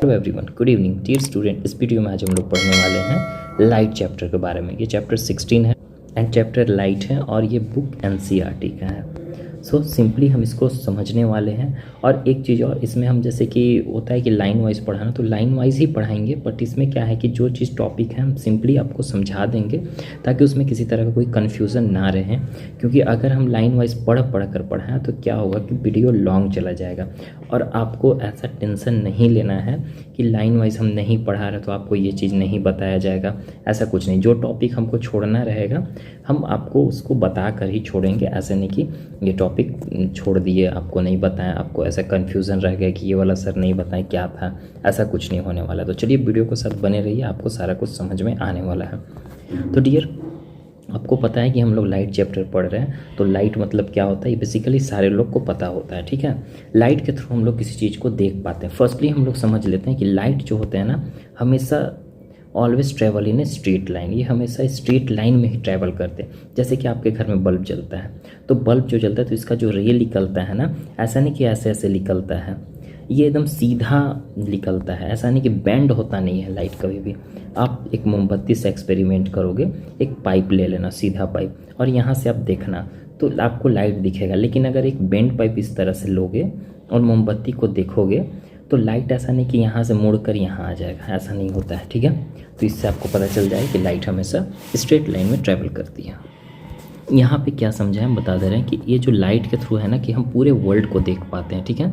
Hello everyone, good evening dear student. इस video में आज हम लोग पढ़ने वाले हैं लाइट चैप्टर के बारे में। ये चैप्टर 16 है एंड चैप्टर लाइट है और ये बुक एनसीईआरटी का है। सो सिंपली हम इसको समझने वाले हैं। और एक चीज़ और, इसमें हम जैसे कि होता है कि लाइन वाइज पढ़ाना, तो लाइन वाइज ही पढ़ाएंगे। बट इसमें क्या है कि जो चीज़ टॉपिक है हम सिंपली आपको समझा देंगे ताकि उसमें किसी तरह का कोई कन्फ्यूज़न ना रहे। क्योंकि अगर हम लाइन वाइज पढ़ कर पढ़ाएं तो क्या होगा कि वीडियो लॉन्ग चला जाएगा। और आपको ऐसा टेंशन नहीं लेना है कि लाइन वाइज हम नहीं पढ़ा रहे तो आपको ये चीज़ नहीं बताया जाएगा, ऐसा कुछ नहीं। जो टॉपिक हमको छोड़ना रहेगा हम आपको उसको बता कर ही छोड़ेंगे। ऐसे नहीं कि ये टॉपिक छोड़ दिए, आपको नहीं बताया, आपको ऐसा कन्फ्यूज़न रह गया कि ये वाला सर नहीं बताएं क्या था, ऐसा कुछ नहीं होने वाला। तो चलिए वीडियो के साथ बने रहिए, आपको सारा कुछ समझ में आने वाला है। तो डियर, आपको पता है कि हम लोग लाइट चैप्टर पढ़ रहे हैं। तो लाइट मतलब क्या होता है ये बेसिकली सारे लोग को पता होता है, ठीक है। लाइट के थ्रू हम लोग किसी चीज़ को देख पाते हैं। फर्स्टली हम लोग समझ लेते हैं कि लाइट जो होते हैं ना, हमेशा always travel in a straight line, ये हमेशा स्ट्रेट लाइन में ही ट्रैवल करते हैं। जैसे कि आपके घर में बल्ब जलता है, तो बल्ब जो जलता है तो इसका जो रे निकलता है ना, ऐसा नहीं कि ऐसे ऐसे निकलता है, ये एकदम सीधा निकलता है। ऐसा नहीं कि बेंड होता नहीं है लाइट कभी भी। आप एक मोमबत्ती से एक्सपेरिमेंट करोगे, एक पाइप ले लेना, सीधा पाइप, और यहाँ से आप देखना तो आपको लाइट दिखेगा। लेकिन अगर एक बेंड पाइप इस तरह से लोगे और मोमबत्ती को देखोगे तो लाइट ऐसा नहीं कि यहाँ से मुड़ कर यहाँ आ जाएगा, ऐसा नहीं होता है, ठीक है। तो इससे आपको पता चल जाए कि लाइट हमेशा स्ट्रेट लाइन में ट्रैवल करती है। यहाँ पे क्या समझा है हम बता दे रहे हैं कि ये जो लाइट के थ्रू है ना कि हम पूरे वर्ल्ड को देख पाते हैं, ठीक है।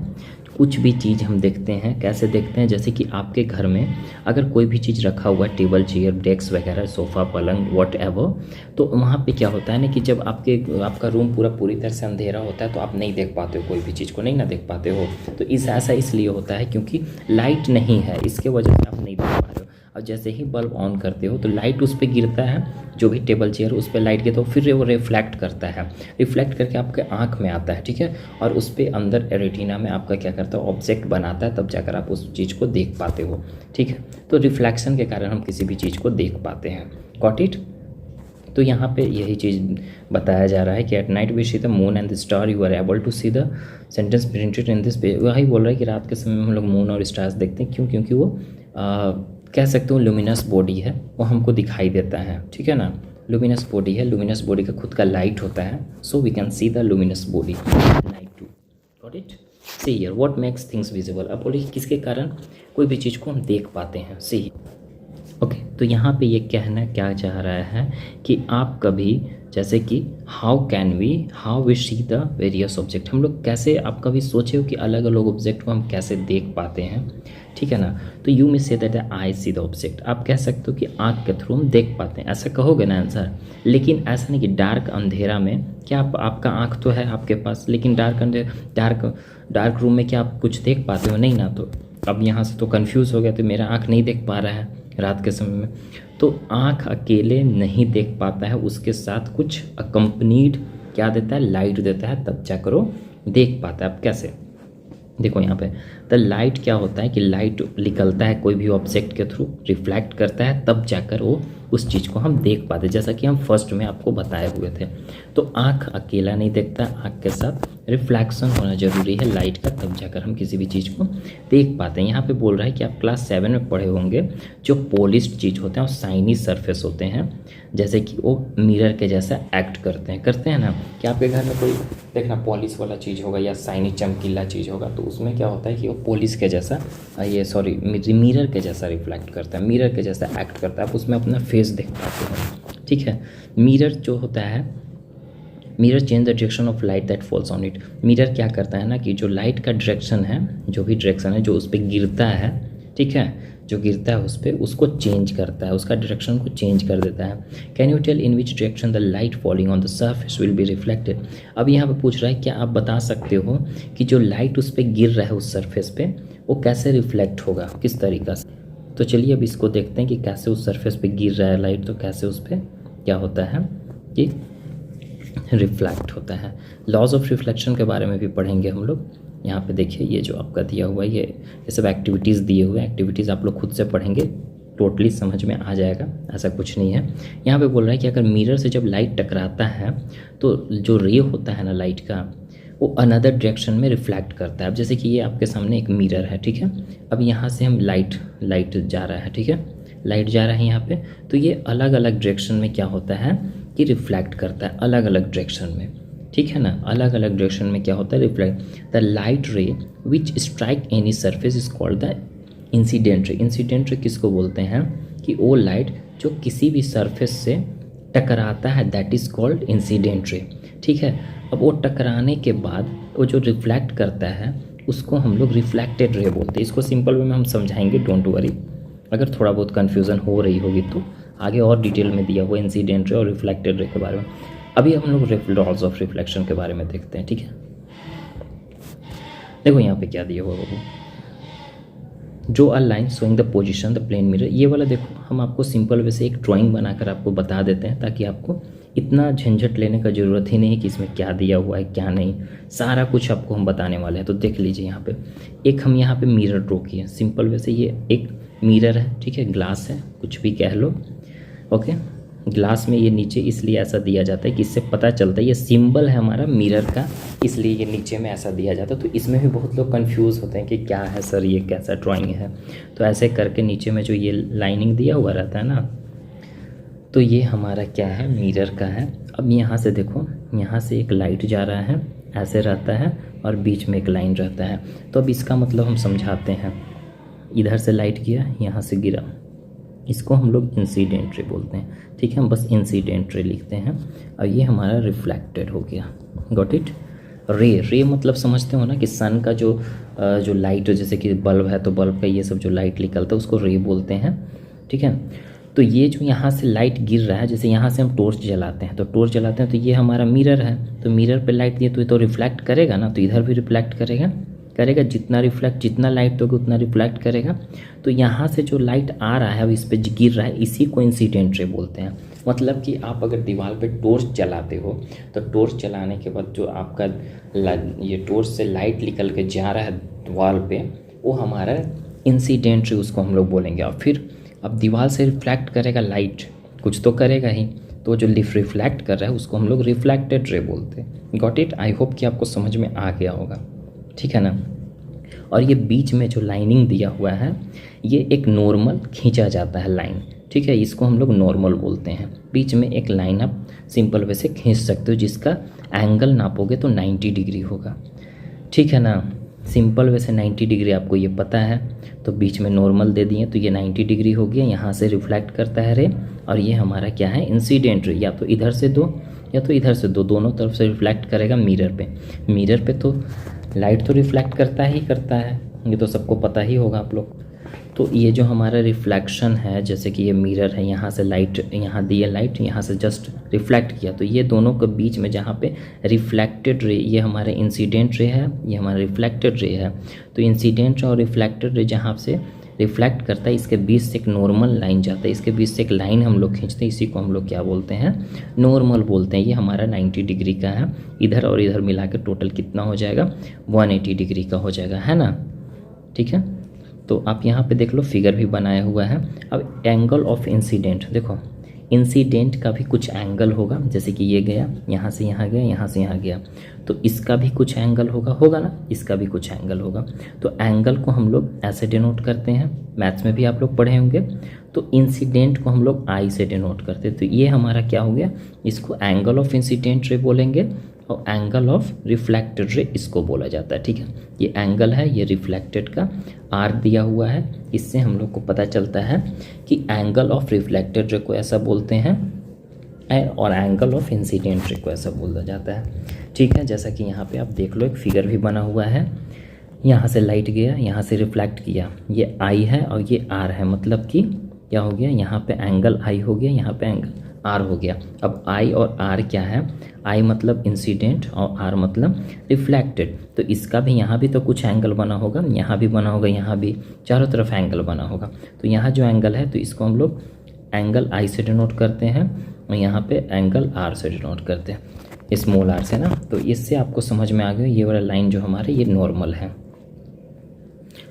कुछ भी चीज़ हम देखते हैं, कैसे देखते हैं, जैसे कि आपके घर में अगर कोई भी चीज़ रखा हुआ है, टेबल चेयर डेस्क वगैरह, सोफ़ा पलंग वॉट एवर, तो वहाँ पे क्या होता है ना कि जब आपका रूम पूरी तरह से अंधेरा होता है तो आप नहीं देख पाते हो, कोई भी चीज़ को नहीं ना देख पाते हो। तो ऐसा इसलिए होता है क्योंकि लाइट नहीं है, इसके वजह से आप नहीं देख पा रहे हो। और जैसे ही बल्ब ऑन करते हो तो लाइट उस पर गिरता है, जो भी टेबल चेयर उस पर लाइट गिरता है, फिर वो रिफ्लेक्ट करता है, रिफ्लेक्ट करके आपके आँख में आता है, ठीक है। और उस पर अंदर रेटिना में आपका क्या करता है, ऑब्जेक्ट बनाता है, तब जाकर आप उस चीज़ को देख पाते हो, ठीक है। तो रिफ्लेक्शन के कारण हम किसी भी चीज़ को देख पाते हैं। Got it. तो यहाँ पे यही चीज़ बताया जा रहा है कि at night we see the moon and the star, you are able to see the sentence printed in this page. वही बोल रहा है कि रात के समय में हम लोग मून और स्टार्स देखते हैं। क्यों? क्योंकि वो कह सकते हो लुमिनस बॉडी है, वो हमको दिखाई देता है, ठीक है ना। लुमिनस बॉडी है, लुमिनस बॉडी का खुद का लाइट होता है, so we can see the luminous body light too. Got it. See here what makes things visible. अब बोलिए किसके कारण कोई भी चीज़ को हम देख पाते हैं। सी ओके, तो यहाँ पे ये कहना क्या चाह रहा है कि आप कभी जैसे कि how we see the various object, हम लोग कैसे, आप कभी सोचे हो कि अलग अलग ऑब्जेक्ट को हम कैसे देख पाते हैं, ठीक है ना। तो यू में say that I see the object, आप कह सकते हो कि आँख के थ्रू हम देख पाते हैं, ऐसा कहोगे ना आंसर। लेकिन ऐसा नहीं कि डार्क अंधेरा में क्या आपका आँख तो है आपके पास, लेकिन डार्क रूम में क्या आप कुछ देख पाते हो? नहीं ना। तो अब यहाँ से तो कन्फ्यूज़ हो गया, तो मेरा आँख नहीं देख पा रहा है रात के समय में। तो आँख अकेले नहीं देख पाता है, उसके साथ कुछ अकम्पनीड क्या देता है, लाइट देता है, तब जाकर वो देख पाता है। अब कैसे देखो यहाँ पे द लाइट क्या होता है कि लाइट निकलता है कोई भी ऑब्जेक्ट के थ्रू, रिफ्लेक्ट करता है, तब जाकर वो उस चीज़ को हम देख पाते हैं, जैसा कि हम फर्स्ट में आपको बताए हुए थे। तो आँख अकेला नहीं देखता, आँख के साथ रिफ्लेक्शन होना जरूरी है लाइट का, तब जाकर हम किसी भी चीज़ को देख पाते हैं। यहाँ पे बोल रहा है कि आप क्लास 7 में पढ़े होंगे, जो पॉलिश्ड चीज़ होते हैं और शाइनी सरफेस होते हैं, जैसे कि वो मिरर के जैसा एक्ट करते हैं ना। कि आपके घर में कोई देखना पॉलिश वाला चीज़ होगा या शाइनी चमकीला चीज़ होगा, तो उसमें क्या होता है कि वो पॉलिश के जैसा मिरर के जैसा रिफ्लेक्ट करता है, मिरर के जैसा एक्ट करता है, आप उसमें अपना फेस देख पाते हो, ठीक है। मिरर जो होता है, mirror change the direction of light that falls on it. Mirror क्या करता है ना कि जो लाइट का डायरेक्शन है, जो भी डायरेक्शन है जो उस पर गिरता है, ठीक है, जो गिरता है उस पर, उसको चेंज करता है, उसका डायरेक्शन को चेंज कर देता है। Can you tell in which direction the light falling on the surface will be reflected. अब यहाँ पे पूछ रहा है क्या आप बता सकते हो कि जो लाइट उस पर गिर रहा है उस सरफेस पे, वो कैसे रिफ्लेक्ट होगा, किस तरीक़ा से। तो चलिए अब इसको देखते हैं कि कैसे उस सरफेस पे गिर रहा है लाइट, तो कैसे उस पर क्या होता है कि रिफ्लेक्ट होता है। लॉज ऑफ रिफ्लेक्शन के बारे में भी पढ़ेंगे हम लोग। यहाँ पे देखिए ये जो आपका दिया हुआ है, ये सब एक्टिविटीज़ दिए हुए हैं, एक्टिविटीज़ आप लोग खुद से पढ़ेंगे, टोटली समझ में आ जाएगा, ऐसा कुछ नहीं है। यहाँ पे बोल रहा है कि अगर मिरर से जब लाइट टकराता है तो जो रे होता है ना लाइट का, वो अनदर डायरेक्शन में रिफ्लेक्ट करता है। अब जैसे कि ये आपके सामने एक मिरर है, ठीक है। अब यहाँ से हम लाइट जा रहा है, ठीक है, लाइट जा रहा है यहाँ पे, तो ये अलग अलग डायरेक्शन में क्या होता है कि रिफ्लेक्ट करता है, अलग अलग डायरेक्शन में, ठीक है ना। अलग अलग डायरेक्शन में क्या होता है, रिफ्लेक्ट। द लाइट रे विच strike any surface is called the incident ray. Incident ray किसको बोलते हैं कि वो लाइट जो किसी भी सरफेस से टकराता है, that is called incident ray, ठीक है। अब वो टकराने के बाद वो जो रिफ्लेक्ट करता है उसको हम लोग रिफ्लेक्टेड रे बोलते हैं। इसको सिंपल वे में हम समझाएंगे, डोंट वरी। अगर थोड़ा बहुत कन्फ्यूज़न हो रही होगी तो आगे और डिटेल में दिया हुआ इंसिडेंट रे और रिफ्लेक्टेड रे के बारे में। अभी हम लोग लॉज ऑफ रिफ्लेक्शन के बारे में देखते हैं, ठीक है। देखो यहाँ पे क्या दिया हुआ बाबू, जो a line showing the position the plane mirror. ये वाला देखो हम आपको सिंपल वे से एक ड्राइंग बनाकर आपको बता देते हैं, ताकि आपको इतना झंझट लेने का ज़रूरत ही नहीं है कि इसमें क्या दिया हुआ है क्या नहीं, सारा कुछ आपको हम बताने वाले हैं। तो देख लीजिए यहाँ पे एक हम यहाँ पे मिरर ड्रॉ किए सिंपल वे से। ये एक मिरर है, ठीक है, ग्लास है, कुछ भी कह लो, ओके। ग्लास में ये नीचे इसलिए ऐसा दिया जाता है कि इससे पता चलता है ये सिंबल है हमारा मिरर का, इसलिए ये नीचे में ऐसा दिया जाता है। तो इसमें भी बहुत लोग कंफ्यूज होते हैं कि क्या है सर, ये कैसा ड्राइंग है। तो ऐसे करके नीचे में जो ये लाइनिंग दिया हुआ रहता है ना, तो ये हमारा क्या है, मिरर का है। अब यहाँ से देखो, यहाँ से एक लाइट जा रहा है, ऐसे रहता है, और बीच में एक लाइन रहता है। तो अब इसका मतलब हम समझाते हैं। इधर से लाइट गया, यहाँ से गिरा, इसको हम लोग इंसिडेंट रे बोलते हैं, ठीक है। हम बस इंसिडेंट रे लिखते हैं। और ये हमारा रिफ्लेक्टेड हो गया, गॉट इट। रे मतलब समझते हो ना कि सन का जो लाइट, जैसे कि बल्ब है तो बल्ब का ये सब जो लाइट निकलता है उसको रे बोलते हैं, ठीक है। तो ये जो यहाँ से लाइट गिर रहा है, जैसे यहाँ से हम टॉर्च जलाते हैं, तो टॉर्च जलाते हैं तो ये हमारा मिरर है, तो मिरर पे लाइट दिए तो ये तो रिफ्लेक्ट करेगा ना, तो इधर भी रिफ्लेक्ट करेगा, जितना लाइट होगा उतना रिफ्लेक्ट करेगा। तो यहाँ से जो लाइट आ रहा है अब इस पे गिर रहा है, इसी को इंसिडेंट रे बोलते हैं। मतलब कि आप अगर दीवार पे टॉर्च जलाते हो तो टॉर्च जलाने के बाद जो आपका ये टॉर्च से लाइट निकल के जा रहा है वॉल पे, वो हमारा इंसिडेंट रे उसको हम लोग बोलेंगे। और फिर अब दीवार से रिफ्लेक्ट करेगा लाइट, कुछ तो करेगा ही, तो जो रिफ्लेक्ट कर रहा है उसको हम लोग रिफ्लेक्टेड रे बोलते हैं। Got it. आई होप कि आपको समझ में आ गया होगा, ठीक है ना। और ये बीच में जो लाइनिंग दिया हुआ है ये एक नॉर्मल खींचा जाता है लाइन, ठीक है, इसको हम लोग नॉर्मल बोलते हैं। बीच में एक लाइन आप सिंपल वैसे खींच सकते हो, जिसका एंगल नापोगे तो 90 डिग्री होगा, ठीक है ना। सिंपल वैसे 90 डिग्री आपको ये पता है, तो बीच में नॉर्मल दे दिए तो ये 90 डिग्री हो गया। यहाँ से रिफ्लेक्ट करता है रे, और ये हमारा क्या है, इंसिडेंट रे। या तो इधर से दो या तो इधर से दो, दोनों तरफ से रिफ्लेक्ट करेगा मिरर पे। मिरर पे तो लाइट तो रिफ्लेक्ट करता ही करता है, ये तो सबको पता ही होगा आप लोग। तो ये जो हमारा रिफ्लेक्शन है, जैसे कि ये मिरर है, यहाँ से लाइट, यहाँ दी है लाइट, यहाँ से जस्ट रिफ्लेक्ट किया, तो ये दोनों के बीच में जहाँ पे रिफ्लेक्टेड रे, ये हमारे इंसिडेंट रे है, ये हमारा रिफ्लेक्टेड रे है। तो इंसिडेंट और रिफ्लेक्टेड रे जहाँ से रिफ्लेक्ट करता है, इसके बीच से एक नॉर्मल लाइन जाता है, इसके बीच से एक लाइन हम लोग खींचते हैं, इसी को हम लोग क्या बोलते हैं, नॉर्मल बोलते हैं। ये हमारा 90 डिग्री का है, इधर और इधर मिला के टोटल कितना हो जाएगा, 180 डिग्री का हो जाएगा, है ना, ठीक है। तो आप यहाँ पे देख लो, फिगर भी बनाया हुआ है। अब एंगल ऑफ इंसिडेंट देखो, इंसिडेंट का भी कुछ एंगल होगा, जैसे कि ये गया, यहाँ से यहाँ गया, यहाँ से यहाँ गया, तो इसका भी कुछ एंगल होगा ना, इसका भी कुछ एंगल होगा। तो एंगल को हम लोग ऐसे डिनोट करते हैं, मैथ्स में भी आप लोग पढ़े होंगे। तो इंसिडेंट को हम लोग आई से डिनोट करते हैं। तो ये हमारा क्या हो गया, इसको एंगल ऑफ इंसिडेंट रे बोलेंगे, और एंगल ऑफ रिफ्लेक्टेड रे इसको बोला जाता है, ठीक है। ये एंगल है, ये रिफ्लेक्टेड का आर दिया हुआ है, इससे हम लोग को पता चलता है कि एंगल ऑफ रिफ्लेक्टेड रे को ऐसा बोलते हैं और एंगल ऑफ इंसिडेंट रे को ऐसा बोला जाता है, ठीक है। जैसा कि यहाँ पे आप देख लो, एक फिगर भी बना हुआ है, यहाँ से लाइट गया, यहाँ से रिफ्लेक्ट किया, ये आई है और ये आर है, मतलब कि क्या हो गया, यहाँ पे एंगल आई हो गया, यहाँ पे एंगल आर हो गया। अब आई और आर क्या है, आई मतलब इंसिडेंट और आर मतलब रिफ्लेक्टेड। तो इसका भी यहाँ भी तो कुछ एंगल बना होगा, यहाँ भी बना होगा, यहाँ भी, चारों तरफ एंगल बना होगा। तो यहाँ जो एंगल है तो इसको हम लोग एंगल आई से डिनोट करते हैं, और यहाँ पे एंगल आर से डिनोट करते हैं, स्मॉल आर से ना। तो इससे आपको समझ में आ गया, ये वाला लाइन जो हमारे ये नॉर्मल है।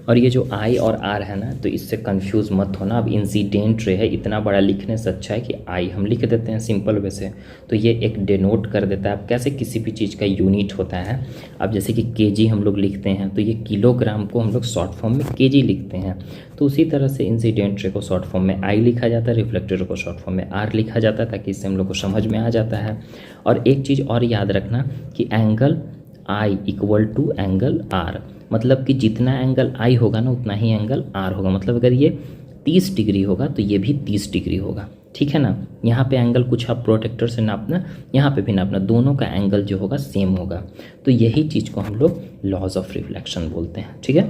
और ये जो आई और आर है ना, तो इससे कंफ्यूज मत होना। अब इंसिडेंट रे है, इतना बड़ा लिखने से अच्छा है कि आई हम लिख देते हैं सिंपल वे से, तो ये एक डिनोट कर देता है। अब कैसे किसी भी चीज़ का यूनिट होता है, अब जैसे कि केजी हम लोग लिखते हैं, तो ये किलोग्राम को हम लोग शॉर्ट फॉर्म में केजी लिखते हैं, तो उसी तरह से इंसिडेंट रे को शॉर्ट फॉर्म में आई लिखा जाता है, रिफ्लेक्टर को शॉर्ट फॉर्म में आर लिखा जाता है, ताकि इससे हम लोग को समझ में आ जाता है। और एक चीज़ और याद रखना कि angle i equal to angle r, मतलब कि जितना एंगल आई होगा ना उतना ही एंगल आर होगा। मतलब अगर ये 30 डिग्री होगा तो ये भी 30 डिग्री होगा, ठीक है ना। यहाँ पे एंगल कुछ आप प्रोटेक्टर से नापना, यहाँ पे भी नापना, दोनों का एंगल जो होगा सेम होगा। तो यही चीज़ को हम लोग लॉज ऑफ रिफ्लेक्शन बोलते हैं, ठीक है।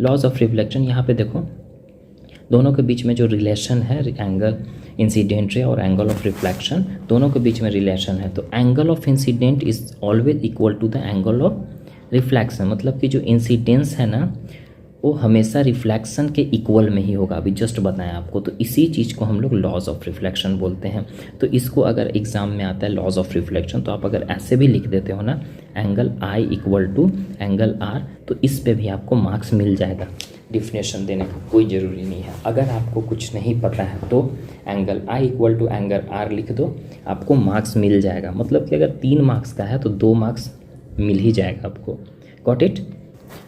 लॉज ऑफ रिफ्लेक्शन, यहाँ पे देखो दोनों के बीच में जो रिलेशन है, एंगल इंसिडेंट रे और एंगल ऑफ रिफ्लेक्शन, दोनों के बीच में रिलेशन है। तो angle of incident is always equal to the angle of reflection, मतलब कि जो इंसिडेंस है ना वो हमेशा रिफ्लेक्शन के इक्वल में ही होगा, अभी जस्ट बताया आपको। तो इसी चीज़ को हम लोग लॉज ऑफ रिफ्लेक्शन बोलते हैं। तो इसको अगर एग्जाम में आता है लॉज ऑफ रिफ्लेक्शन, तो आप अगर ऐसे भी लिख देते हो ना, angle i equal to angle r, तो इस पे भी आपको मार्क्स मिल जाएगा। डिफिनेशन देने का कोई ज़रूरी नहीं है। अगर आपको कुछ नहीं पता है तो angle i equal to angle r लिख दो, आपको मार्क्स मिल जाएगा। मतलब कि अगर 3 मार्क्स का है तो 2 मार्क्स मिल ही जाएगा आपको। Got it.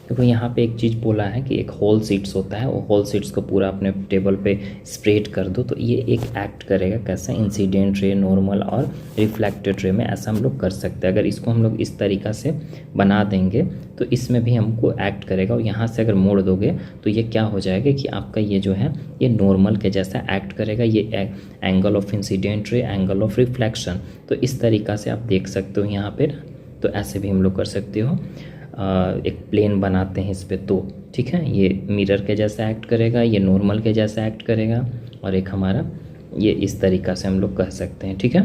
देखो यहाँ पे एक चीज़ बोला है कि एक होल सीट्स होता है, वो होल सीट्स को पूरा अपने टेबल पे स्प्रेड कर दो, तो ये एक एक्ट करेगा कैसा, इंसिडेंट रे, नॉर्मल और रिफ्लेक्टेड रे में ऐसा हम लोग कर सकते हैं। अगर इसको हम लोग इस तरीक़ा से बना देंगे तो इसमें भी हमको एक्ट करेगा। और यहाँ से अगर मोड़ दोगे तो ये क्या हो जाएगा कि आपका ये जो है ये नॉर्मल के जैसा एक्ट करेगा। ये angle of incident ray, angle of reflection, तो इस तरीक़ा से आप देख सकते हो यहाँ पर। तो ऐसे भी हम लोग कर सकते हो। एक प्लेन बनाते हैं इस पे, तो ठीक है, ये मिरर के जैसा एक्ट करेगा, ये नॉर्मल के जैसा एक्ट करेगा, और एक हमारा ये इस तरीक़ा से हम लोग कह सकते हैं, ठीक है।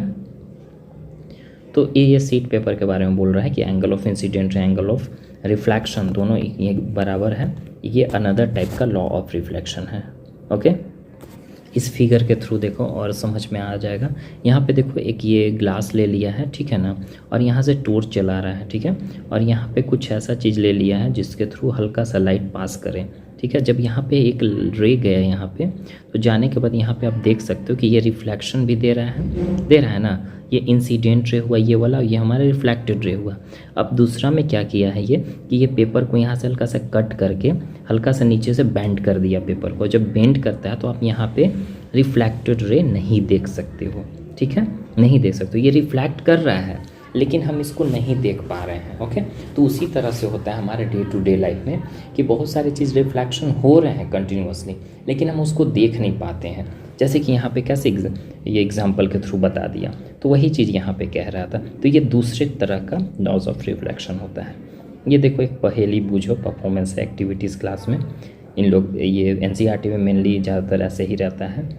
तो ये सीट पेपर के बारे में बोल रहा है कि एंगल ऑफ इंसिडेंट है, एंगल ऑफ रिफ्लेक्शन, दोनों ये बराबर है। ये अनदर टाइप का लॉ ऑफ रिफ्लेक्शन है। ओके, इस फिगर के थ्रू देखो और समझ में आ जाएगा। यहाँ पे देखो एक ये ग्लास ले लिया है, ठीक है ना, और यहाँ से टॉर्च चला रहा है, ठीक है, और यहाँ पे कुछ ऐसा चीज़ ले लिया है जिसके थ्रू हल्का सा लाइट पास करें, ठीक है। जब यहाँ पे एक रे गया यहाँ पे, तो जाने के बाद यहाँ पे आप देख सकते हो कि ये रिफ्लेक्शन भी दे रहा है ना, ये इंसिडेंट रे हुआ ये वाला, ये हमारा रिफ्लेक्टेड रे हुआ। अब दूसरा में क्या किया है ये कि ये पेपर को यहाँ से हल्का सा कट करके हल्का सा नीचे से बेंड कर दिया पेपर को। जब बेंड करता है तो आप यहाँ पे रिफ्लेक्टेड रे नहीं देख सकते हो, ठीक है, नहीं देख सकते हो। ये रिफ्लेक्ट कर रहा है लेकिन हम इसको नहीं देख पा रहे हैं। ओके, तो उसी तरह से होता है हमारे डे टू डे लाइफ में कि बहुत सारी चीज़ रिफ्लेक्शन हो रहे हैं कंटिन्यूअसली, लेकिन हम उसको देख नहीं पाते हैं। जैसे कि यहाँ पे कैसे ये एग्जाम्पल के थ्रू बता दिया, तो वही चीज़ यहाँ पे कह रहा था। तो ये दूसरे तरह का लॉज ऑफ रिफ्लेक्शन होता है। ये देखो एक पहेली बूझो परफॉर्मेंस एक्टिविटीज़ क्लास में, इन लोग ये एनसीईआरटी में मेनली ज़्यादातर ऐसे ही रहता है।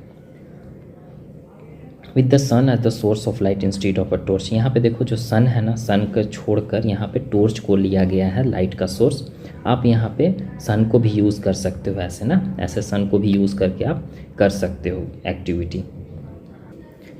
With the sun as the source of light instead of a torch. यहाँ पे देखो जो सन है ना, सन को छोड़कर यहाँ पे टॉर्च को लिया गया है लाइट का सोर्स। आप यहाँ पे सन को भी यूज़ कर सकते हो ऐसे ना, ऐसे सन को भी यूज़ करके आप कर सकते हो एक्टिविटी।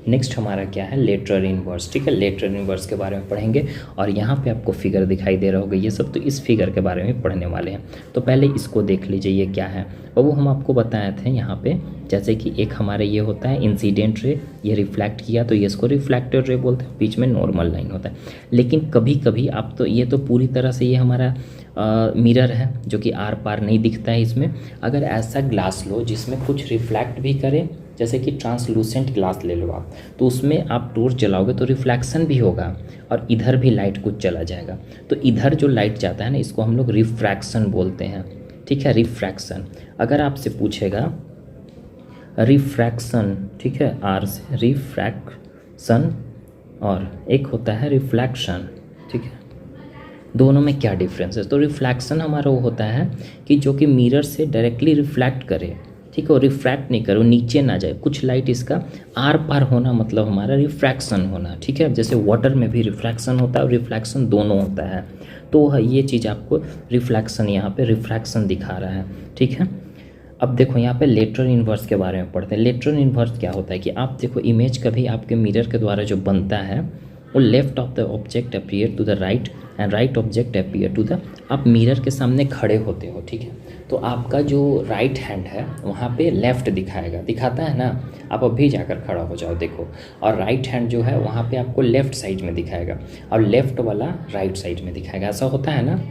नेक्स्ट हमारा क्या है, लेटरल इन्वर्स, ठीक है। लेटरल इन्वर्स के बारे में पढ़ेंगे और यहाँ पे आपको फिगर दिखाई दे रहा होगा, ये सब तो इस फिगर के बारे में पढ़ने वाले हैं। तो पहले इसको देख लीजिए ये क्या है, और वो हम आपको बताए थे यहाँ पे, जैसे कि एक हमारे ये होता है इंसिडेंट रे, ये रिफ्लेक्ट किया तो ये इसको रिफ्लेक्टेड रे बोलते हैं, बीच में नॉर्मल लाइन होता है। लेकिन कभी कभी आप तो ये तो पूरी तरह से ये हमारा मिरर है जो कि आर पार नहीं दिखता है इसमें। अगर ऐसा ग्लास लो जिसमें कुछ रिफ्लेक्ट भी करे, जैसे कि ट्रांसलूसेंट ग्लास ले लो आप, तो उसमें आप टॉर्च जलाओगे तो रिफ्लेक्शन भी होगा और इधर भी लाइट कुछ चला जाएगा। तो इधर जो लाइट जाता है ना, इसको हम लोग रिफ्रैक्शन बोलते हैं, ठीक है, रिफ्रैक्शन। अगर आपसे पूछेगा रिफ्रैक्शन, ठीक है, आर से रिफ्रैक्शन, और एक होता है रिफ्लेक्शन, ठीक है, दोनों में क्या डिफरेंस है। तो रिफ्लेक्शन हमारा वो होता है कि जो कि मिरर से डायरेक्टली रिफ्लेक्ट करे, ठीक है, और रिफ्रैक्ट नहीं करे, वो नीचे ना जाए, कुछ लाइट इसका आर पार होना मतलब हमारा रिफ्रैक्शन होना, ठीक है। जैसे वाटर में भी रिफ्रैक्शन होता है और रिफ्लेक्शन दोनों होता है। तो ये चीज़ आपको रिफ्लेक्शन, यहाँ पे रिफ्रैक्शन दिखा रहा है, ठीक है। अब देखो यहाँ पे लेटरल इन्वर्स के बारे में पढ़ते हैं। लेटरल इन्वर्स क्या होता है कि आप देखो इमेज कभी आपके मिरर के द्वारा जो बनता है, वो left of the object appear to the right and right object appear to the, आप मिरर के सामने खड़े होते हो, ठीक है, तो आपका जो राइट हैंड है वहाँ पे लेफ़्ट दिखाएगा, दिखाता है ना, आप अभी जाकर खड़ा हो जाओ देखो, और राइट हैंड जो है वहाँ पे आपको लेफ़्ट साइड में दिखाएगा और लेफ़्ट वाला राइट साइड में दिखाएगा, ऐसा होता है ना।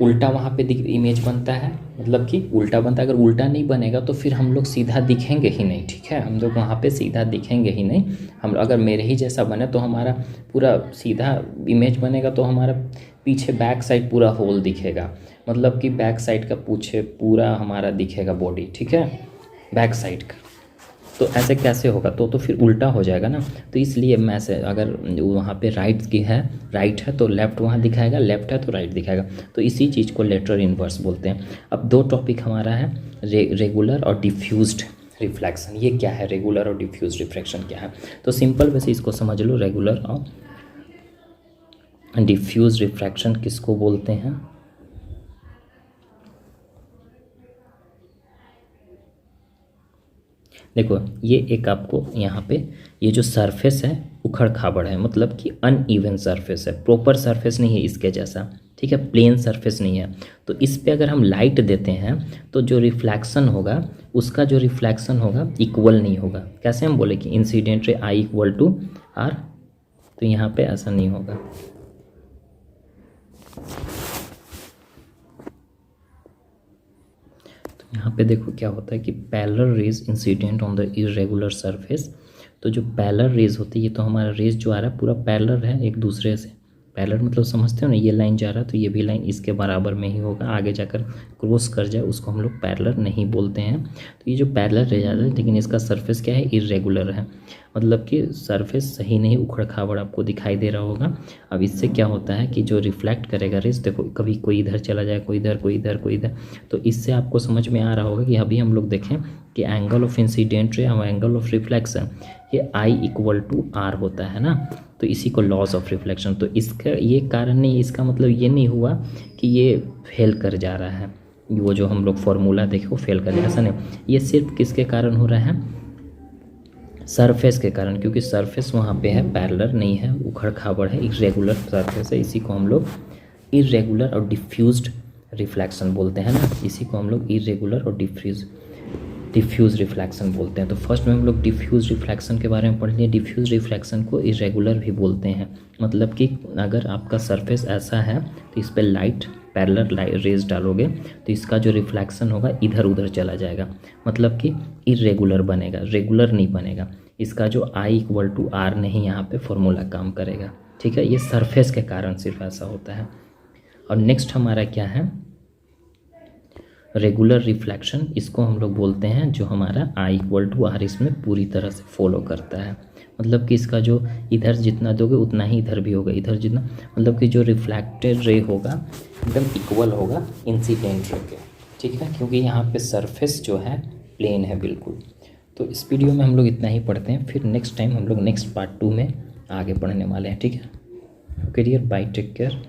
उल्टा वहाँ पे इमेज बनता है, मतलब कि उल्टा बनता है, अगर उल्टा नहीं बनेगा तो फिर हम लोग सीधा दिखेंगे ही नहीं, ठीक है, हम लोग वहाँ पे सीधा दिखेंगे ही नहीं। हम अगर मेरे ही जैसा बने तो हमारा पूरा सीधा इमेज बनेगा तो हमारा पीछे बैक साइड पूरा होल दिखेगा, मतलब कि बैक साइड का पीछे पूरा हमारा दिखेगा बॉडी, ठीक है, बैक साइड का। तो ऐसे कैसे होगा, तो फिर उल्टा हो जाएगा ना। तो इसलिए मैं से अगर वहाँ पे राइट की है, राइट है तो लेफ़्ट वहाँ दिखाएगा, लेफ़्ट है तो राइट दिखाएगा, तो इसी चीज़ को लेटरल इन्वर्स बोलते हैं। अब दो टॉपिक हमारा है, रेगुलर और डिफ्यूज्ड रिफ्लेक्शन। ये क्या है, रेगुलर और डिफ्यूज्ड रिफ्लेक्शन क्या है, तो सिंपल वैसे इसको समझ लो, रेगुलर और डिफ्यूज्ड रिफ्रैक्शन किसको बोलते हैं। देखो ये एक आपको यहाँ पे ये जो सरफेस है उखड़ खाबड़ है, मतलब कि अनइवन सरफेस है, प्रॉपर सरफेस नहीं है इसके जैसा, ठीक है, प्लेन सरफेस नहीं है। तो इस पे अगर हम लाइट देते हैं तो जो रिफ्लेक्शन होगा उसका जो रिफ्लेक्शन होगा इक्वल नहीं होगा। कैसे हम बोले कि incident ray I equal to are, तो यहाँ पे ऐसा नहीं होगा। यहाँ पे देखो क्या होता है कि parallel raise incident on the irregular surface. तो जो पैरेलल रेज होती है, ये तो हमारा रेज जो आ रहा है पूरा पैरेलल है एक दूसरे से, पैरेलल मतलब समझते हो ना, ये लाइन जा रहा है तो ये भी लाइन इसके बराबर में ही होगा, आगे जाकर क्रॉस कर जाए उसको हम लोग पैरेलल नहीं बोलते हैं। तो ये जो पैरेलल रह जाता है, लेकिन इसका सरफेस क्या है, इरेगुलर है, मतलब कि सरफेस सही नहीं, उखड़ खाबड़ आपको दिखाई दे रहा होगा। अब इससे क्या होता है कि जो रिफ्लेक्ट करेगा रेस, देखो कभी कोई इधर चला जाए, कोई इधर, कोई इधर, कोई इधर, तो इससे आपको समझ में आ रहा होगा कि अभी हम लोग देखें कि एंगल ऑफ इंसिडेंट रे और एंगल ऑफ रिफ्लेक्शन ये आई इक्वल टू आर होता है ना, तो इसी को लॉस ऑफ रिफ्लेक्शन। तो इसका ये कारण नहीं, इसका मतलब ये नहीं हुआ कि ये फेल कर जा रहा है, वो जो हम लोग फार्मूला देखे वो फेल कर जा रहा है, ऐसा नहीं, ये सिर्फ किसके कारण हो रहा है, सरफेस के कारण, क्योंकि सरफेस वहाँ पे है, पैरेलल नहीं है, उखड़ खाबड़ है, इरेगुलर सरफेस है, इसी को हम लोग इरेगुलर और डिफ्यूज्ड रिफ्लेक्शन बोलते हैं ना, इसी को हम लोग इरेगुलर और डिफ्यूज रिफ्लेक्शन बोलते हैं। तो फर्स्ट में हम लोग डिफ्यूज रिफ्लेक्शन के बारे में पढ़ लिए। डिफ्यूज रिफ्लेक्शन को इरेगुलर भी बोलते हैं, मतलब कि अगर आपका सरफेस ऐसा है तो इस पर लाइट पैरेलल रेज डालोगे तो इसका जो रिफ्लेक्शन होगा इधर उधर चला जाएगा, मतलब कि इरेगुलर बनेगा, रेगुलर नहीं बनेगा। इसका जो आई इक्वल टू आर नहीं यहाँ पे फॉर्मूला काम करेगा, ठीक है, ये सरफेस के कारण सिर्फ ऐसा होता है। और नेक्स्ट हमारा क्या है, रेगुलर रिफ्लेक्शन, इसको हम लोग बोलते हैं जो हमारा आई इक्वल टू आर इसमें पूरी तरह से फॉलो करता है, मतलब कि इसका जो इधर जितना दोगे उतना ही इधर भी होगा, इधर जितना, मतलब कि जो रिफ्लेक्टेड रे होगा एकदम इक्वल होगा इंसिडेंट रे के, ठीक है, क्योंकि यहाँ पे सरफेस जो है प्लेन है बिल्कुल। तो इस वीडियो में हम लोग इतना ही पढ़ते हैं, फिर नेक्स्ट टाइम हम लोग नेक्स्ट पार्ट 2 में आगे पढ़ने वाले हैं, ठीक है। Okay dear, bye, take care.